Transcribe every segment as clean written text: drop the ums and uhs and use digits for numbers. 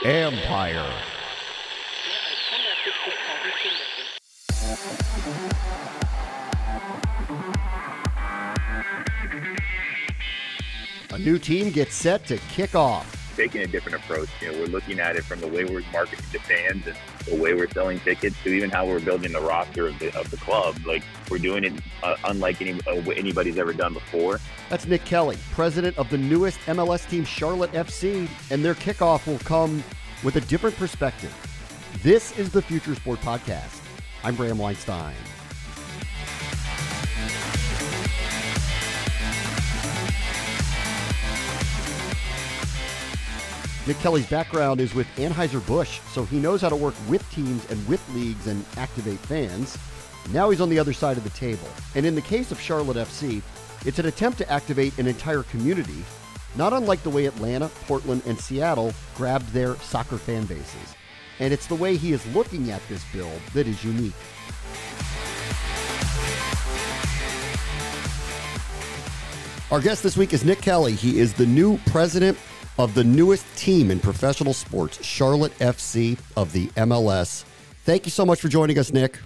Empire. A new team gets set to kick off. Taking a different approach. We're looking at it from the way we're marketing to fans and the way we're selling tickets to even how we're building the roster of the club. Like, we're doing it unlike anybody's ever done before. That's Nick Kelly, president of the newest MLS team, Charlotte FC, and their kickoff will come with a different perspective. This is the Future Sport Podcast. I'm Bram Weinstein. Nick Kelly's background is with Anheuser-Busch, so he knows how to work with teams and with leagues and activate fans. Now he's on the other side of the table. And in the case of Charlotte FC, it's an attempt to activate an entire community, not unlike the way Atlanta, Portland, and Seattle grabbed their soccer fan bases. And it's the way he is looking at this build that is unique. Our guest this week is Nick Kelly. He is the new president of the newest team in professional sports, Charlotte FC of the MLS. Thank you so much for joining us, Nick.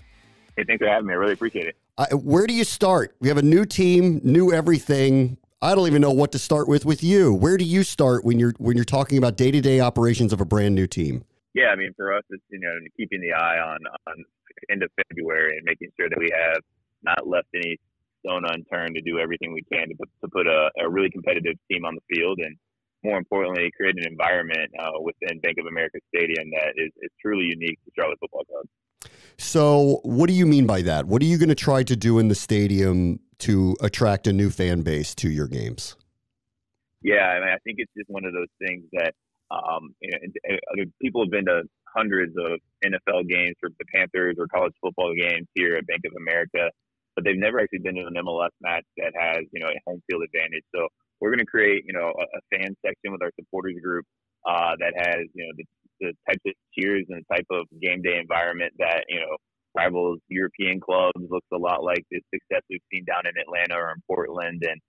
Hey, thanks for having me. I really appreciate it. Where do you start? We have a new team, new everything. I don't even know what to start with you. Where do you start when you're talking about day-to-day operations of a brand new team? Yeah, I mean, for us, it's keeping the eye on end of February and making sure that we have not left any stone unturned to do everything we can to put a really competitive team on the field, and more importantly, create an environment within Bank of America Stadium that is truly unique to Charlotte Football Club. So what do you mean by that? What are you going to try to do in the stadium to attract a new fan base to your games? Yeah, I mean, I think it's just one of those things that people have been to hundreds of NFL games for the Panthers or college football games here at Bank of America, but they've never actually been to an MLS match that has, a home field advantage. So we're going to create, a fan section with our supporters group that has, the types of cheers and the type of game day environment that, rivals European clubs. Looks a lot like the success we've seen down in Atlanta or in Portland, and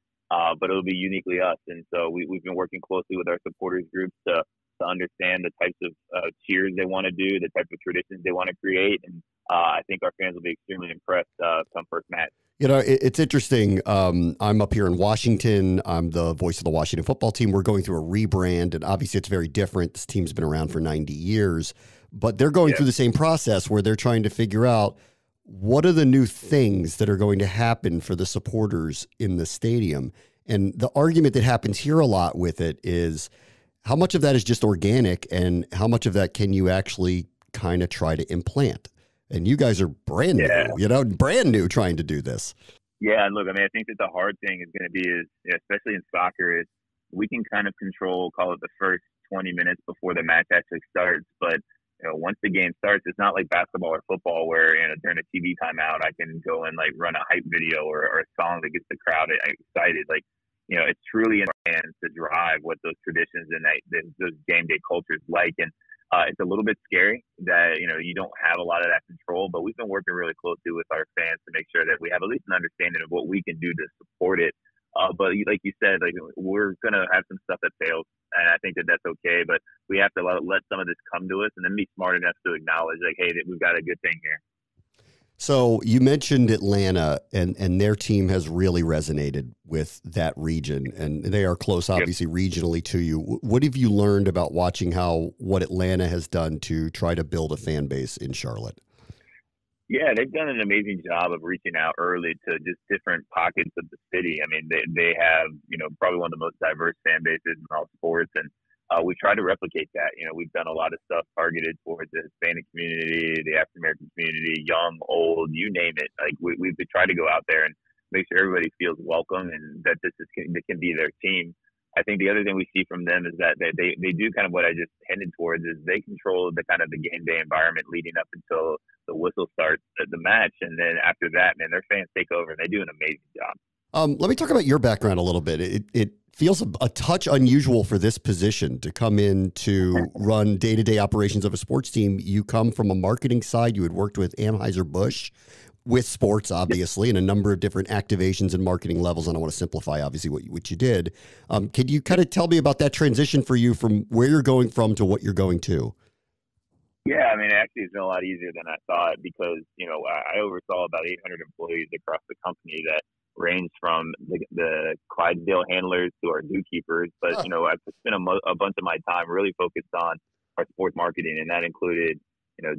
but it'll be uniquely us. And so we've been working closely with our supporters groups to understand the types of cheers they want to do, the type of traditions they want to create, and I think our fans will be extremely impressed come first match. It's interesting. I'm up here in Washington. I'm the voice of the Washington football team. We're going through a rebrand, and obviously it's very different. This team's been around for 90 years, but they're going through the same process where they're trying to figure out what are the new things that are going to happen for the supporters in the stadium. And the argument that happens here a lot with it is how much of that is just organic and how much of that can you actually kind of try to implant? And you guys are brand new trying to do this. Yeah, and look, I mean, I think that the hard thing is going to be especially in soccer, is we can kind of control, call it the first 20 minutes before the match actually starts. But once the game starts, it's not like basketball or football where during a TV timeout I can go and like run a hype video or a song that gets the crowd excited. Like, it's truly in our hands to drive what those traditions and those game day cultures like. And it's a little bit scary that, you don't have a lot of that control, but we've been working really closely with our fans to make sure that we have at least an understanding of what we can do to support it. But like you said, we're going to have some stuff that fails, and I think that that's okay, but we have to let some of this come to us and then be smart enough to acknowledge, hey, that we've got a good thing here. So you mentioned Atlanta, and their team has really resonated with that region, and they are close, obviously, regionally to you. What have you learned about watching what Atlanta has done to try to build a fan base in Charlotte? Yeah, they've done an amazing job of reaching out early to just different pockets of the city. I mean, they have, probably one of the most diverse fan bases in all sports, and we try to replicate that. We've done a lot of stuff targeted towards the Hispanic community, the African American community, young, old, you name it. Like we've tried to go out there and make sure everybody feels welcome and that this can be their team. I think the other thing we see from them is that they do kind of what I just hinted towards, is they control the kind of the game day environment leading up until the whistle starts the match. And then after that, man, their fans take over and they do an amazing job. Let me talk about your background a little bit. It feels a touch unusual for this position to come in to run day-to-day operations of a sports team. You come from a marketing side. You had worked with Anheuser-Busch. with sports, obviously, and a number of different activations and marketing levels. And I want to simplify, obviously, what you did. Could you kind of tell me about that transition for you from where you're going from to what you're going to? Yeah, I mean, actually, it's been a lot easier than I thought because, I oversaw about 800 employees across the company that range from the Clydesdale handlers to our zookeepers. But, I've spent a bunch of my time really focused on our sports marketing, and that included,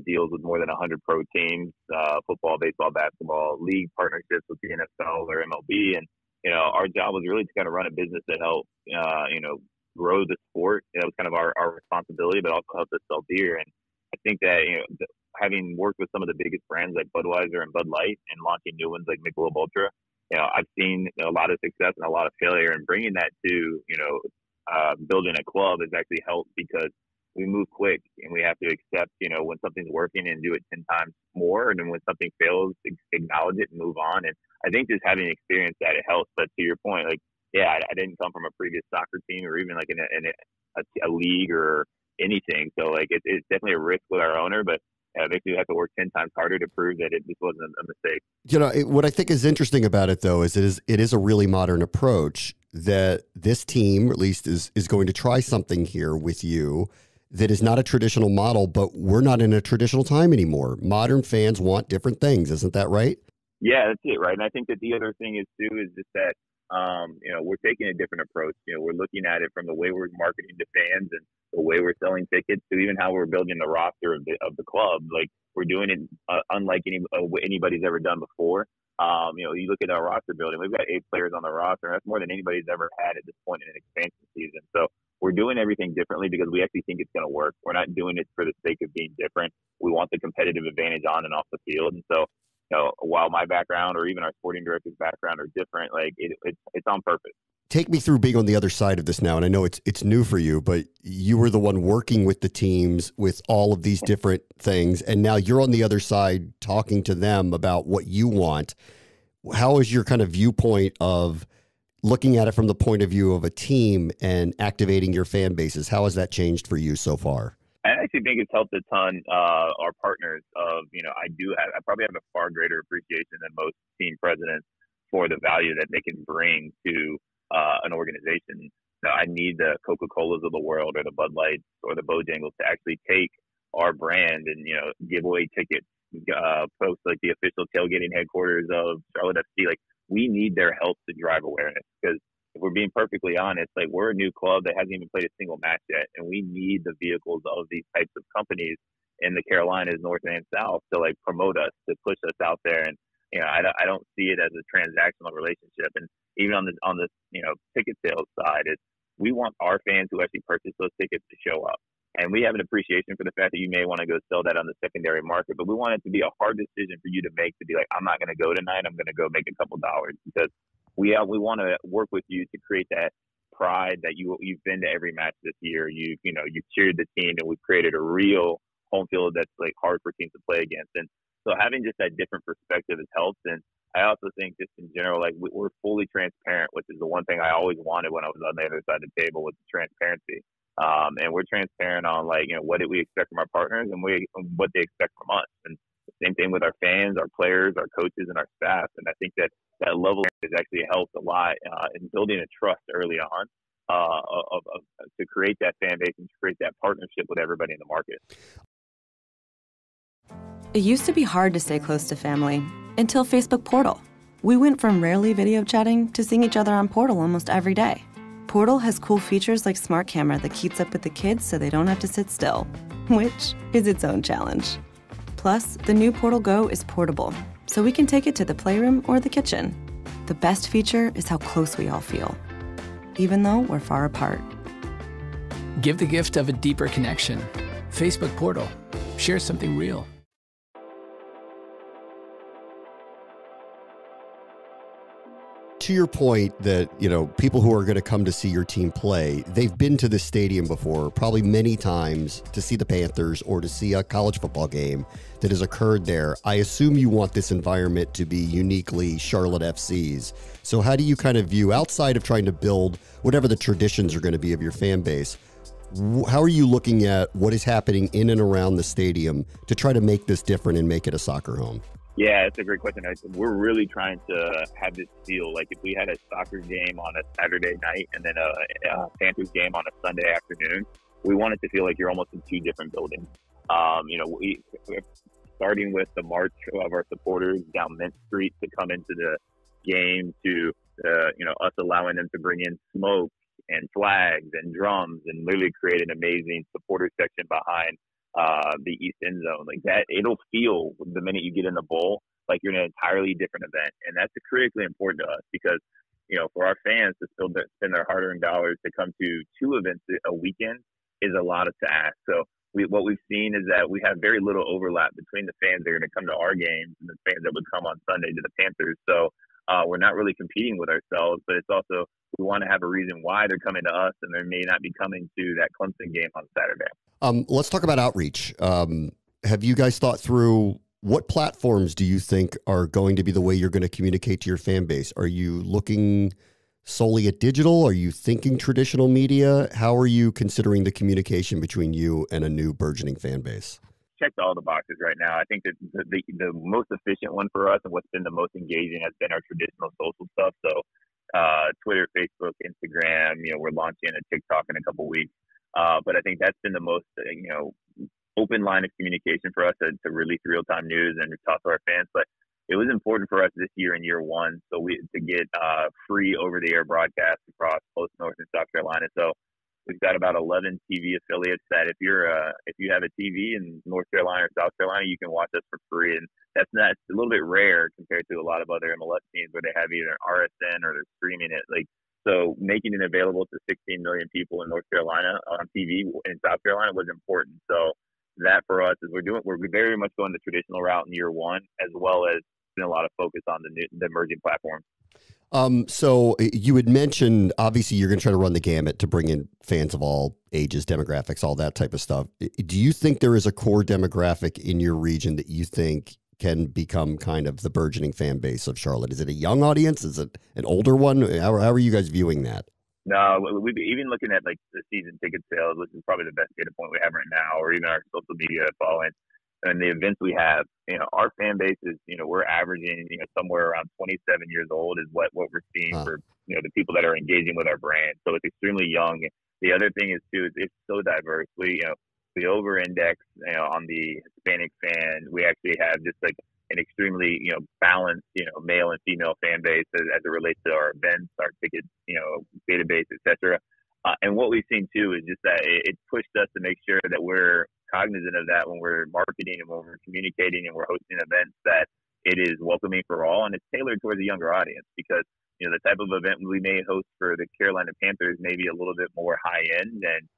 deals with more than 100 pro teams, football, baseball, basketball, league partnerships with the NFL or MLB. And, our job was really to kind of run a business that helped, grow the sport. That was kind of our responsibility, but also helped us sell beer. And I think that, having worked with some of the biggest brands like Budweiser and Bud Light and launching new ones like Michelob Ultra, I've seen a lot of success and a lot of failure. And bringing that to, building a club has actually helped because we move quick and we have to accept, when something's working and do it 10 times more. And then when something fails, acknowledge it and move on. And I think just having experience that it helps. But to your point, like, yeah, I didn't come from a previous soccer team or even like in a league or anything. So like it's definitely a risk with our owner, but basically we have to work 10 times harder to prove that this wasn't a mistake. What I think is interesting about it, though, is it is a really modern approach that this team, at least, is going to try something here with you that is not a traditional model, but we're not in a traditional time anymore. Modern fans want different things. Isn't that right? Yeah, that's it, right? And I think that the other thing is, too, is just that we're taking a different approach. We're looking at it from the way we're marketing to fans and the way we're selling tickets to even how we're building the roster of the club. Like we're doing it unlike anybody's ever done before. You look at our roster building, we've got 8 players on the roster. That's more than anybody's ever had at this point in an expansion season. So we're doing everything differently because we actually think it's going to work. We're not doing it for the sake of being different. We want the competitive advantage on and off the field. And so, while my background or even our sporting director's background are different, like it's on purpose. Take me through being on the other side of this now. And I know it's new for you, but you were the one working with the teams with all of these different things. And now you're on the other side talking to them about what you want. How is your kind of viewpoint of looking at it from the point of view of a team and activating your fan bases? How has that changed for you so far? I actually think it's helped a ton. Our partners I probably have a far greater appreciation than most team presidents for the value that they can bring to an organization. I need the Coca-Colas of the world or the Bud Lights or the Bojangles to actually take our brand and, give away tickets, post like the official tailgating headquarters of Charlotte FC. Like we need their help to drive awareness because if we're being perfectly honest, like we're a new club that hasn't even played a single match yet. And we need the vehicles of these types of companies in the Carolinas, North and South to like promote us, to push us out there. And, I don't see it as a transactional relationship. And even on the ticket sales side, we want our fans who actually purchase those tickets to show up. And we have an appreciation for the fact that you may want to go sell that on the secondary market, but we want it to be a hard decision for you to make, to be like, I'm not going to go tonight. I'm going to go make a couple dollars because we want to work with you to create that pride that you've been to every match this year. You've cheered the team and we've created a real home field that's like hard for teams to play against. And so having just that different perspective has helped. And I also think just in general, like we're fully transparent, which is the one thing I always wanted when I was on the other side of the table, was transparency. And we're transparent on what do we expect from our partners and what they expect from us. And the same thing with our fans, our players, our coaches, and our staff. And I think that level has actually helped a lot in building a trust early on to create that fan base and to create that partnership with everybody in the market. It used to be hard to stay close to family until Facebook Portal. We went from rarely video chatting to seeing each other on Portal almost every day. Portal has cool features like Smart Camera that keeps up with the kids so they don't have to sit still, which is its own challenge. Plus, the new Portal Go is portable, so we can take it to the playroom or the kitchen. The best feature is how close we all feel, even though we're far apart. Give the gift of a deeper connection. Facebook Portal. Share something real. To your point that, people who are going to come to see your team play, they've been to this stadium before, probably many times, to see the Panthers or to see a college football game that has occurred there. I assume you want this environment to be uniquely Charlotte FC's. So how do you kind of view, outside of trying to build whatever the traditions are going to be of your fan base, how are you looking at what is happening in and around the stadium to try to make this different and make it a soccer home? Yeah, it's a great question. We're really trying to have this feel like if we had a soccer game on a Saturday night and then a Panthers game on a Sunday afternoon, we want it to feel like you're almost in two different buildings. We're starting with the march of our supporters down Mint Street to come into the game to, us allowing them to bring in smoke and flags and drums and literally create an amazing supporter section behind the East End Zone. Like that, it'll feel the minute you get in the bowl like you're in an entirely different event. And that's critically important to us because, for our fans to still spend their hard-earned dollars to come to two events a weekend is a lot to ask. So what we've seen is that we have very little overlap between the fans that are going to come to our games and the fans that would come on Sunday to the Panthers. So we're not really competing with ourselves, but it's also we want to have a reason why they're coming to us and they may not be coming to that Clemson game on Saturday. Let's talk about outreach. Have you guys thought through what platforms do you think are going to be the way you're going to communicate to your fan base? Are you looking solely at digital? Are you thinking traditional media? How are you considering the communication between you and a new burgeoning fan base? Checked all the boxes right now. I think that the most efficient one for us and what's been the most engaging has been our traditional social stuff. So Twitter, Facebook, Instagram, we're launching a TikTok in a couple weeks. But I think that's been the most, open line of communication for us to release real-time news and to talk to our fans. But it was important for us this year in year one to get free over-the-air broadcasts across both North and South Carolina. So we've got about 11 TV affiliates that if you have a TV in North Carolina or South Carolina, you can watch us for free. And that's a little bit rare compared to a lot of other MLS teams where they have either an RSN or they're streaming it. So making it available to 16 million people in North Carolina on TV in South Carolina was important. So that for us is we're very much going the traditional route in year one, as well as a lot of focus on the emerging platforms. So you had mentioned, obviously, you're going to try to run the gamut to bring in fans of all ages, demographics, all that type of stuff. Do you think there is a core demographic in your region that you think can become kind of the burgeoning fan base of Charlotte? Is it a young audience? Is it an older one? How are you guys viewing that? No, we've even looking at like the season ticket sales, which is probably the best data point we have right now, or even our social media following and the events we have. Our fan base is, we're averaging, somewhere around 27 years old is what we're seeing for, the people that are engaging with our brand. So it's extremely young. The other thing is too, it's so diverse. We over-index, on the Hispanic fan. We actually have just like an extremely, balanced, male and female fan base as it relates to our events, our ticket, database, etc. And what we've seen too is just that it pushed us to make sure that we're cognizant of that when we're marketing and when we're communicating and we're hosting events, that it is welcoming for all and it's tailored towards a younger audience because, the type of event we may host for the Carolina Panthers may be a little bit more high end and,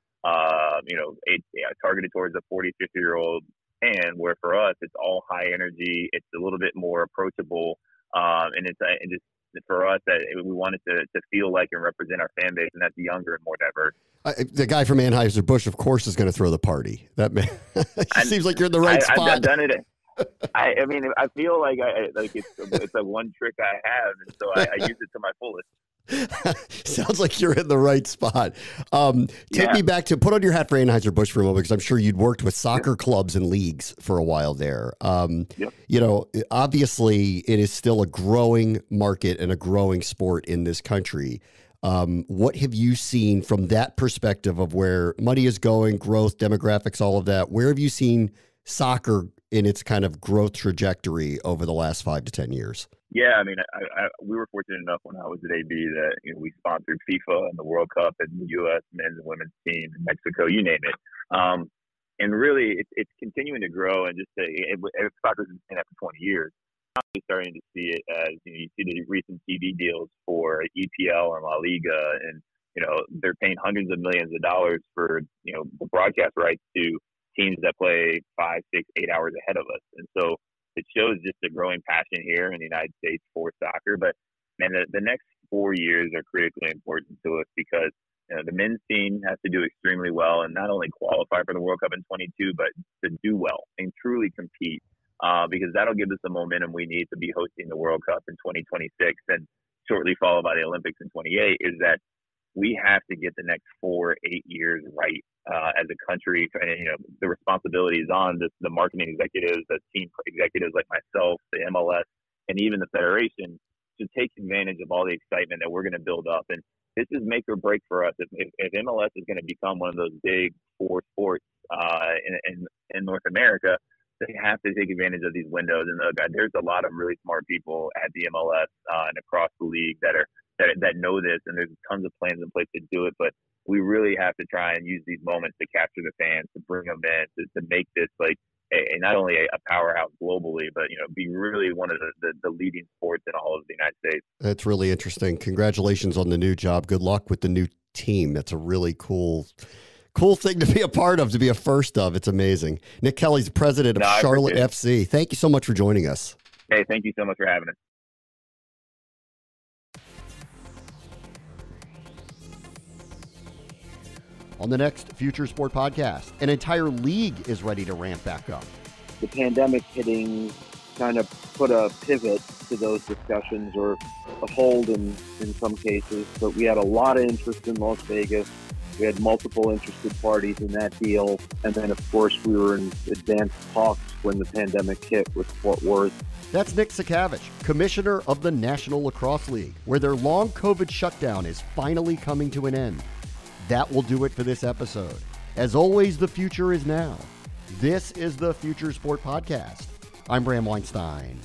targeted towards a 40, 50-year-old fan, where for us, it's all high energy. It's a little bit more approachable. And it's just for us that we wanted to feel like and represent our fan base, and that's younger and more diverse. The guy from Anheuser-Busch, of course, is going to throw the party. That man, seems like you're in the right spot. I've done it. I feel like it's a one trick I have, and so I use it to my fullest. Sounds like you're in the right spot. Take me back to put on your hat for Anheuser-Busch for a moment, because I'm sure you'd worked with soccer clubs and leagues for a while there. Obviously it is still a growing market and a growing sport in this country. What have you seen from that perspective of where money is going, growth, demographics, all of that? Where have you seen soccer in its kind of growth trajectory over the last 5 to 10 years? Yeah, we were fortunate enough when I was at AB that we sponsored FIFA and the World Cup and the U.S. men's and women's team, Mexico, you name it. And really, it's continuing to grow. And just soccer's been that for 20 years. We're starting to see it as you see the recent TV deals for EPL and La Liga, and they're paying hundreds of millions of dollars for the broadcast rights to teams that play 5, 6, 8 hours ahead of us, and so. It shows just a growing passion here in the United States for soccer. But, man, the next 4 years are critically important to us because the men's team has to do extremely well and not only qualify for the World Cup in 22, but to do well and truly compete because that'll give us the momentum we need to be hosting the World Cup in 2026 and shortly followed by the Olympics in 28, is that we have to get the next 4, 8 years right as a country. And, the responsibility is on the marketing executives, the team executives like myself, the MLS, and even the federation to take advantage of all the excitement that we're going to build up. And this is make or break for us. If MLS is going to become one of those big four sports in North America, they have to take advantage of these windows. And there's a lot of really smart people at the MLS and across the league that know this, and there's tons of plans in place to do it. But we really have to try and use these moments to capture the fans, to bring them in, to make this like not only a powerhouse globally, but be really one of the leading sports in all of the United States. That's really interesting. Congratulations on the new job. Good luck with the new team. That's a really cool thing to be a part of, to be a first of. It's amazing. Nick Kelly's the president of Charlotte FC. Thank you so much for joining us. Hey, thank you so much for having us. On the next Future Sport podcast, an entire league is ready to ramp back up. The pandemic hitting kind of put a pivot to those discussions, or a hold in some cases. But we had a lot of interest in Las Vegas. We had multiple interested parties in that deal. And then, of course, we were in advanced talks when the pandemic hit with Fort Worth. That's Nick Sakiewicz, commissioner of the National Lacrosse League, where their long COVID shutdown is finally coming to an end. That will do it for this episode. As always, the future is now. This is the Future Sport Podcast. I'm Bram Weinstein.